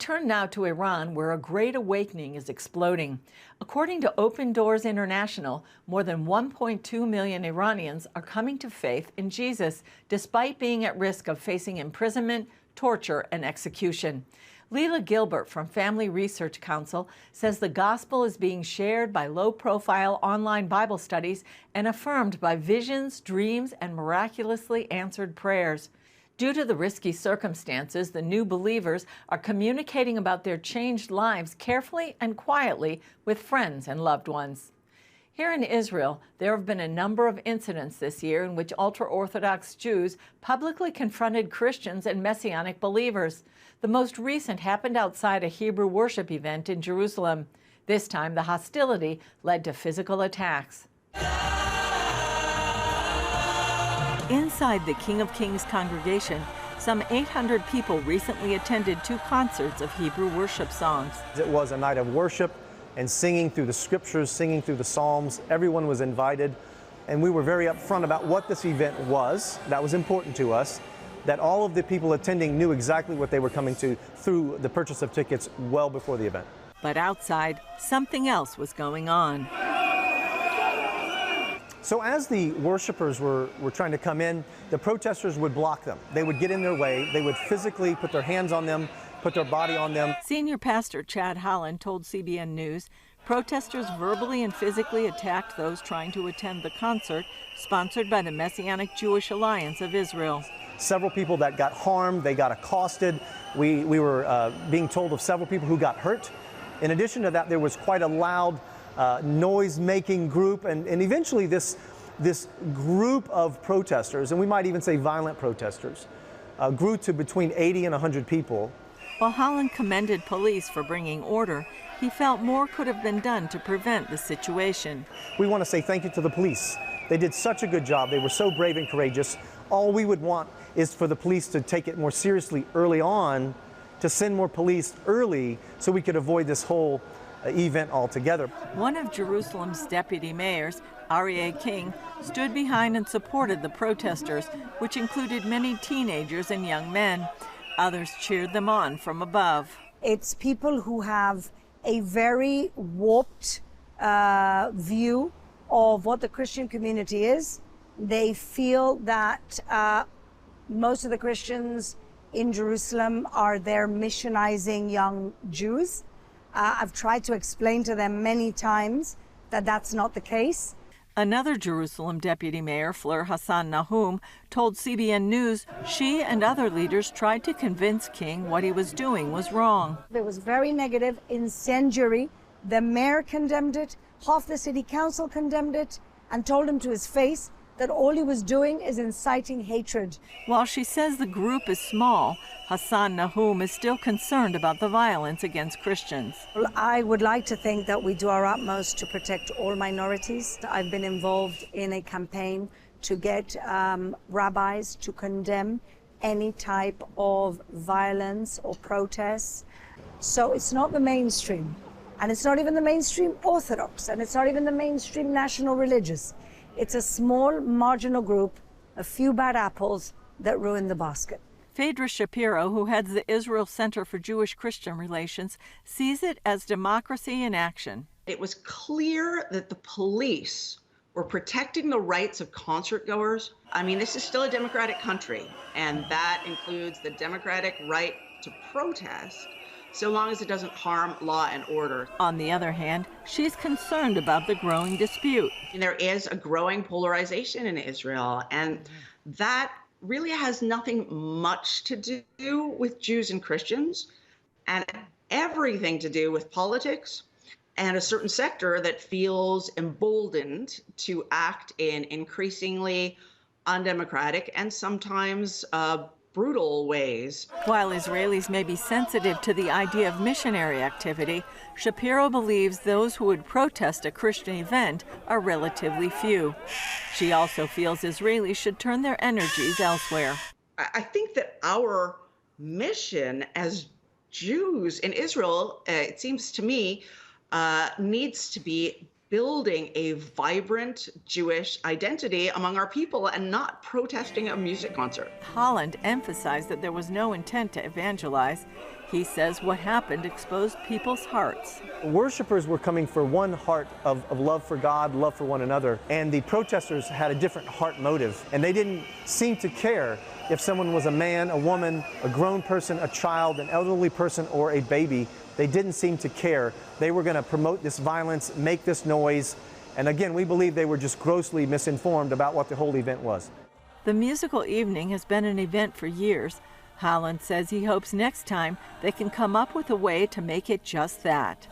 turn now to Iran, where a great awakening is exploding. According to Open Doors International, more than 1.2 million Iranians are coming to faith in Jesus, despite being at risk of facing imprisonment, torture, and execution. Leila Gilbert from Family Research Council says the gospel is being shared by low-profile online Bible studies and affirmed by visions, dreams, and miraculously answered prayers. Due to the risky circumstances, the new believers are communicating about their changed lives carefully and quietly with friends and loved ones. Here in Israel, there have been a number of incidents this year in which ultra-Orthodox Jews publicly confronted Christians and Messianic believers. The most recent happened outside a Hebrew worship event in Jerusalem. This time, the hostility led to physical attacks. Inside the King of Kings congregation, some 800 people recently attended 2 concerts of Hebrew worship songs. It was a night of worship and singing through the scriptures, singing through the Psalms. Everyone was invited, and we were very upfront about what this event was. That was important to us, that all of the people attending knew exactly what they were coming to through the purchase of tickets well before the event. But outside, something else was going on. So as the worshipers were trying to come in, the protesters would block them. They would get in their way. They would physically put their hands on them, put their body on them. Senior pastor Chad Holland told CBN News protesters verbally and physically attacked those trying to attend the concert sponsored by the Messianic Jewish Alliance of Israel. Several people that got harmed, they got accosted. We were being told of several people who got hurt. In addition to that, there was quite a loud noise-making group, and eventually this group of protesters, and we might even say violent protesters, grew to between 80 and 100 people. While Holland commended police for bringing order, he felt more could have been done to prevent the situation. We want to say thank you to the police. They did such a good job. They were so brave and courageous. All we would want is for the police to take it more seriously early on, to send more police early so we could avoid this whole event altogether. One of Jerusalem's deputy mayors, Aryeh King, stood behind and supported the protesters, which included many teenagers and young men. Others cheered them on from above. It's people who have a very warped view of what the Christian community is. They feel that most of the Christians in Jerusalem are there missionizing young Jews. I've tried to explain to them many times that that's not the case. Another Jerusalem deputy mayor, Fleur Hassan Nahum, told CBN News she and other leaders tried to convince King what he was doing was wrong. It was very negative, incendiary. The mayor condemned it, half the city council condemned it, and told him to his face that all he was doing is inciting hatred. While she says the group is small, Hassan Nahum is still concerned about the violence against Christians. Well, I would like to think that we do our utmost to protect all minorities. I've been involved in a campaign to get rabbis to condemn any type of violence or protests. So it's not the mainstream, and it's not even the mainstream Orthodox, and it's not even the mainstream national religious. It's a small, marginal group, a few bad apples that ruin the basket. Phaedra Shapiro, who heads the Israel Center for Jewish-Christian Relations, sees it as democracy in action. It was clear that the police were protecting the rights of concertgoers. I mean, this is still a democratic country, and that includes the democratic right to protest, so long as it doesn't harm law and order. On the other hand, she's concerned about the growing dispute. There is a growing polarization in Israel, and that really has nothing much to do with Jews and Christians, and everything to do with politics and a certain sector that feels emboldened to act in increasingly undemocratic and sometimes brutal ways. While Israelis may be sensitive to the idea of missionary activity, Shapiro believes those who would protest a Christian event are relatively few. She also feels Israelis should turn their energies elsewhere. I think that our mission as Jews in Israel, it seems to me, needs to be building a vibrant Jewish identity among our people and not protesting a music concert. Holland emphasized that there was no intent to evangelize. He says what happened exposed people's hearts. Worshippers were coming for one heart of love for God, love for one another, and the protesters had a different heart motive, and they didn't seem to care if someone was a man, a woman, a grown person, a child, an elderly person, or a baby. They didn't seem to care. They were going to promote this violence, make this noise, and again, we believe they were just grossly misinformed about what the whole event was. The musical evening has been an event for years. Holland says he hopes next time they can come up with a way to make it just that.